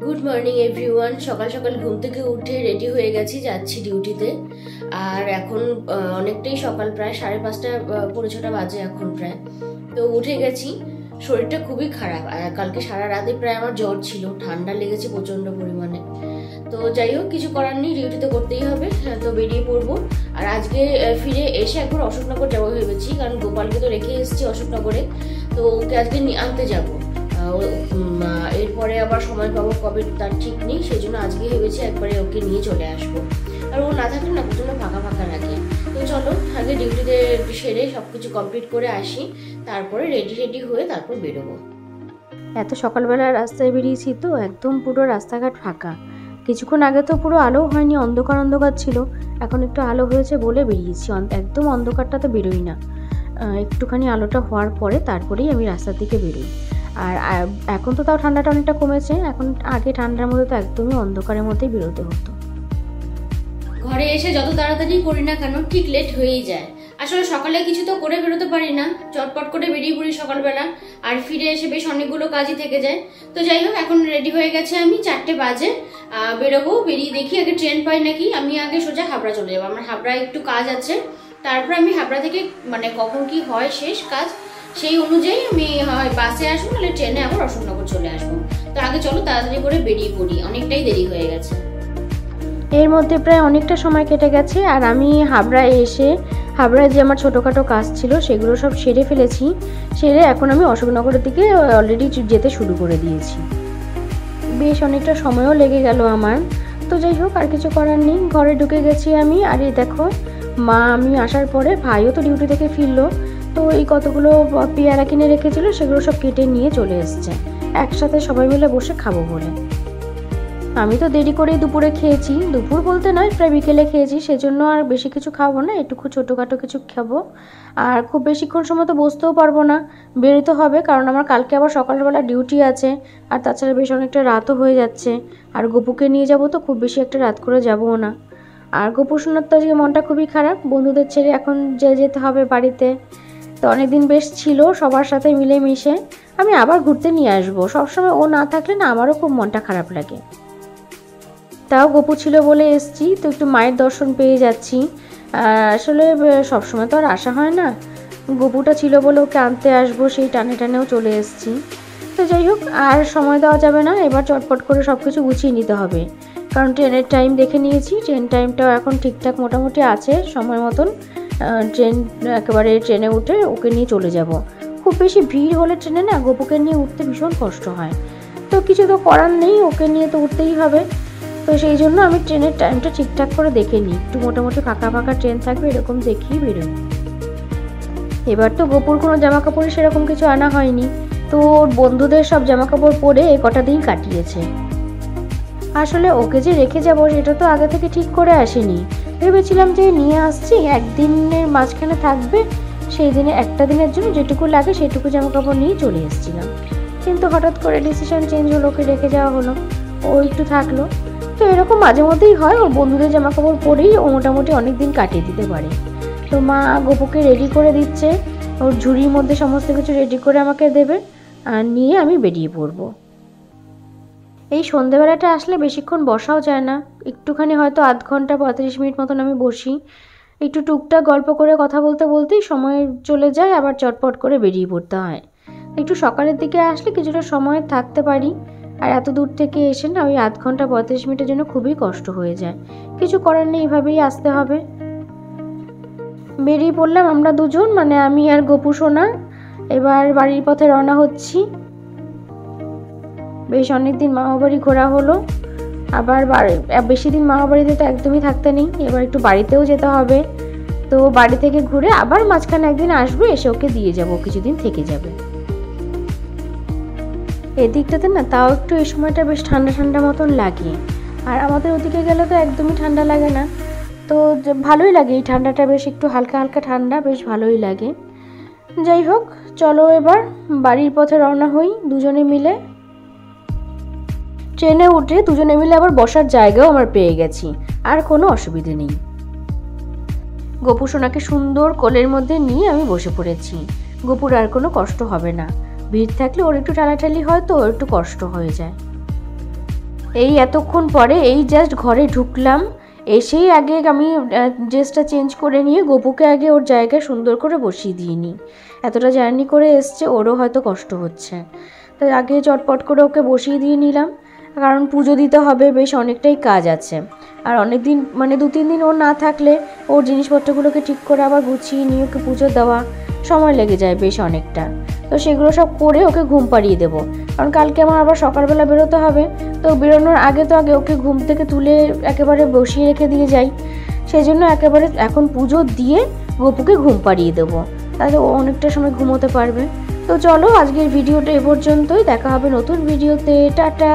Good morning everyone. সকাল সকাল ঘুম থেকে উঠে রেডি হয়ে গেছি, যাচ্ছি ডিউটিতে। আর এখন অনেকটাই সকাল, প্রায় 5:30 পৌনে 6টা বাজে এখন প্রায়। তো উঠে গেছি, শরীরটা খুবই খারাপ। আর কালকে সারা রাতে প্রায় আমার জ্বর ছিল, ঠান্ডা লেগেছে প্রচন্ড পরিমাণে। তো যাই হোক, কিছু করার নেই, ডিউটি তো করতেই হবে, তো বেরিয়ে পড়বো। আর আজকে ফিরে এসে একবার অশোকনগর যাবো ভেবেছি, কারণ গোপালকে তো রেখে এসেছি অশোকনগরে, তো ওকে আজকে আনতে যাবো। এরপরে আবার সময় পাবো কবে তার ঠিক নেই, সেই জন্য আজকে ভেবেছি একবারে ওকে নিয়ে চলে আসবো। আর ও না থাকলে না প্রচন্ড ফাঁকা ফাঁকা লাগে। তো চলো আগে ডিউটিতে সেরে সবকিছু কমপ্লিট করে আসি, তারপরে রেডি হয়ে তারপর বেরোবো। এত সকালবেলা রাস্তায় বেরিয়েছি তো একদম পুরো রাস্তাঘাট ফাঁকা। কিছুক্ষণ আগে তো পুরো আলো হয়নি, অন্ধকার অন্ধকার ছিল, এখন একটু আলো হয়েছে বলে বেরিয়েছি। একদম অন্ধকারটাতে বেরোই না, একটুখানি আলোটা হওয়ার পরে তারপরেই আমি রাস্তার দিকে বেরোই। আর এখন তো তাও ঠান্ডাটা অনেকটা কমেছে, এখন আগে ঠান্ডার মধ্যে তো একদমই অন্ধকারের মধ্যেই বেরোতে হতো। ঘরে এসে যত তাড়াতাড়ি করি না কেন ঠিক লেট হয়েই যায়। আসলে সকালে কিছু তো করে বেরোতে পারি না, চটপট করে বেরিয়ে পড়ি সকালবেলা, আর ফিরে এসে বেশ অনেকগুলো কাজই থেকে যায়। তো যাই হোক, এখন রেডি হয়ে গেছে, আমি 4টে বাজে বেরোবো। বেরিয়ে দেখি আগে ট্রেন পাই নাকি। আমি আগে সোজা হাবড়া চলে যাবো, আমার হাবড়ায় একটু কাজ আছে। তারপর আমি হাবড়া থেকে মানে কখন কি হয় শেষ কাজ, সেই অনুযায়ী আমি হয় বাসে আসবো, নাহলে ট্রেনে আবার অশোকনগর চলে আসবো। তো আগে চলো তাড়াতাড়ি করে বেরিয়ে পড়ি, অনেকটাই দেরি হয়ে গেছে। এর মধ্যে প্রায় অনেকটা সময় কেটে গেছে, আর আমি হাবড়ায় এসে হাবড়ায় যে আমার ছোটোখাটো কাজ ছিল সেগুলো সব সেরে ফেলেছি। সেরে এখন আমি অশোকনগরের দিকে অলরেডি যেতে শুরু করে দিয়েছি। বেশ অনেকটা সময়ও লেগে গেল আমার। তো যাই হোক, আর কিছু করার নেই, ঘরে ঢুকে গেছি আমি। আর এই দেখো, মা আমি আসার পরে ভাইও তো ডিউটি থেকে ফিরলো, তো এই কতগুলো পেয়ারা কিনে রেখেছিল সেগুলো সব কেটে নিয়ে চলে এসছে, একসাথে সবাই মিলে বসে খাবো বলে। আমি তো দেরি করেই দুপুরে খেয়েছি, দুপুর বলতে নয় প্রায় বিকেলে খেয়েছি, সেজন্য আর বেশি কিছু খাবো না, একটু ছোটোখাটো কিছু খাবো। আর খুব বেশিক্ষণ সময় তো বসতেও পারবো না, বেরোতে হবে, কারণ আমার কালকে আবার সকালবেলা ডিউটি আছে। আর তাছাড়া বেশ অনেকটা রাতও হয়ে যাচ্ছে, আর গপুকে নিয়ে যাব, তো খুব বেশি একটা রাত করে যাবও না। আর গপু শোনার তো আজকে মনটা খুবই খারাপ, বন্ধুদের ছেড়ে এখন যেতে হবে বাড়িতে। তো অনেকদিন বেশ ছিল সবার সাথে মিলেমিশে, আমি আবার ঘুরতে নিয়ে আসবো। সবসময় ও না থাকলে না আমারও খুব মনটা খারাপ লাগে। তাও গপু ছিল বলে এসছি, তো একটু মায়ের দর্শন পেয়ে যাচ্ছি। আসলে সবসময় তো আর আসা হয় না, গপুটা ছিল বলে ওকে আনতে আসবো, সেই টানেও চলে এসছি। তো যাই হোক, আর সময় দেওয়া যাবে না, এবার চটপট করে সব কিছু গুছিয়ে নিতে হবে, কারণ ট্রেনের টাইম দেখে নিয়েছি, ট্রেন টাইমটাও এখন ঠিকঠাক মোটামুটি আছে সময় মতন। একেবারে ট্রেনে উঠে ওকে নিয়ে চলে যাব। খুব বেশি ভিড় হলে ট্রেনে না গপুকে নিয়ে উঠতে ভীষণ কষ্ট হয়, তো কিছু তো করার নেই, ওকে নিয়ে তো উঠতেই হবে। তো সেই জন্য আমি ট্রেনের টাইমটা ঠিকঠাক করে দেখে নিই, একটু মোটামুটি ফাঁকা ফাঁকা ট্রেন থাকবে এরকম দেখেই বেরোই। এবার তো গপুর কোনো জামাকাপড় সেরকম কিছু আনা হয়নি, তো ওর বন্ধুদের সব জামাকাপড় পরে কটা দিন কাটিয়েছে। আসলে ওকে যে রেখে যাব সেটা তো আগে থেকে ঠিক করে আসেনি, ভেবেছিলাম যে নিয়ে আসছি, একদিনের মাঝখানে থাকবে, সেই দিনে একটা দিনের জন্য যেটুকু লাগে সেটুকু জামাকাপড় নিয়ে চলে এসেছিলাম। কিন্তু হঠাৎ করে ডিসিশন চেঞ্জ হলো, ওকে রেখে যাওয়া হলো, ও একটু থাকলো। তো এরকম মাঝে মধ্যেই হয়, ওর বন্ধুদের জামাকাপড় পরেই ও মোটামুটি অনেক দিন কাটিয়ে দিতে পারে। তো মা গপুকে রেডি করে দিচ্ছে, ওর ঝুড়ির মধ্যে সমস্ত কিছু রেডি করে আমাকে দেবে, আর নিয়ে আমি বেরিয়ে পড়বো। এই সন্ধেবেলাটা আসলে বেশিক্ষণ বসাও যায় না, একটুখানি হয়তো আধ ঘন্টা 35 মিনিট মতন আমি বসি, একটু টুকটাক গল্প করে কথা বলতে বলতেই সময় চলে যায়, আবার চটপট করে বেরিয়ে পড়তে হয়। একটু সকালের দিকে আসলে কিছুটা সময় থাকতে পারি, আর এত দূর থেকে এসে না ওই আধ ঘন্টা 35 মিনিটের জন্য খুবই কষ্ট হয়ে যায়। কিছু করার নেই, এভাবেই আসতে হবে। বেরিয়ে পড়লাম আমরা দুজন, মানে আমি আর গপু সোনা। এবার বাড়ির পথে রওনা হচ্ছি। বেশ অনেকদিন মামাবাড়ি ঘোরা হলো, আবার বেশি দিন মামাবাড়িতে তো একদমই থাকতে নেই, এবার একটু বাড়িতেও যেতে হবে। তো বাড়ি থেকে ঘুরে আবার মাঝখানে একদিন আসবো, এসে ওকে দিয়ে যাবো, কিছুদিন থেকে যাবে। এদিকটাতে না তাও একটু এই সময়টা বেশ ঠান্ডা ঠান্ডা মতন লাগে, আর আমাদের ওদিকে গেলে তো একদমই ঠান্ডা লাগে না। তো ভালোই লাগে এই ঠান্ডাটা, বেশ একটু হালকা হালকা ঠান্ডা, বেশ ভালোই লাগে। যাই হোক, চলো এবার বাড়ির পথে রওনা হই দুজনে মিলে। ট্রেনে উঠে দুজনে মিলে আবার বসার জায়গাও আমার পেয়ে গেছি, আর কোনো অসুবিধে নেই। গপু সোনাকে সুন্দর কোলের মধ্যে নিয়ে আমি বসে পড়েছি, গপুর আর কোনো কষ্ট হবে না। ভিড় থাকলে ওর একটু টানাটানি হয়, তো ওর একটু কষ্ট হয়ে যায়। এই এতক্ষণ পরে এই জাস্ট ঘরে ঢুকলাম, এসেই আগে আমি ড্রেসটা চেঞ্জ করে নিয়ে গপুকে আগে ওর জায়গায় সুন্দর করে বসিয়ে দিয়ে নিই। এতটা জার্নি করে এসছে, ওরও হয়তো কষ্ট হচ্ছে, তাই আগে চটপট করে ওকে বসিয়ে দিয়ে নিলাম, কারণ পুজো দিতে হবে, বেশ অনেকটাই কাজ আছে। আর অনেক দিন মানে 2-3 দিন ও না থাকলে ওর জিনিসপত্রগুলোকে ঠিক করে আবার গুছিয়ে নিয়ে ওকে পুজো দেওয়া সময় লেগে যায় বেশ অনেকটা। তো সেগুলো সব করে ওকে ঘুম পাড়িয়ে দেবো, কারণ কালকে আমার আবার সকালবেলা বেরোতে হবে। তো বেরোনোর আগে তো আগে ওকে ঘুম থেকে তুলে একেবারে বসিয়ে রেখে দিয়ে যাই, সেই জন্য একেবারে এখন পুজো দিয়ে গপুকে ঘুম পাড়িয়ে দেবো, তাহলে ও অনেকটা সময় ঘুমোতে পারবে। তো চলো আজকের ভিডিওটা এ পর্যন্তই, দেখা হবে নতুন ভিডিওতে, টাটা।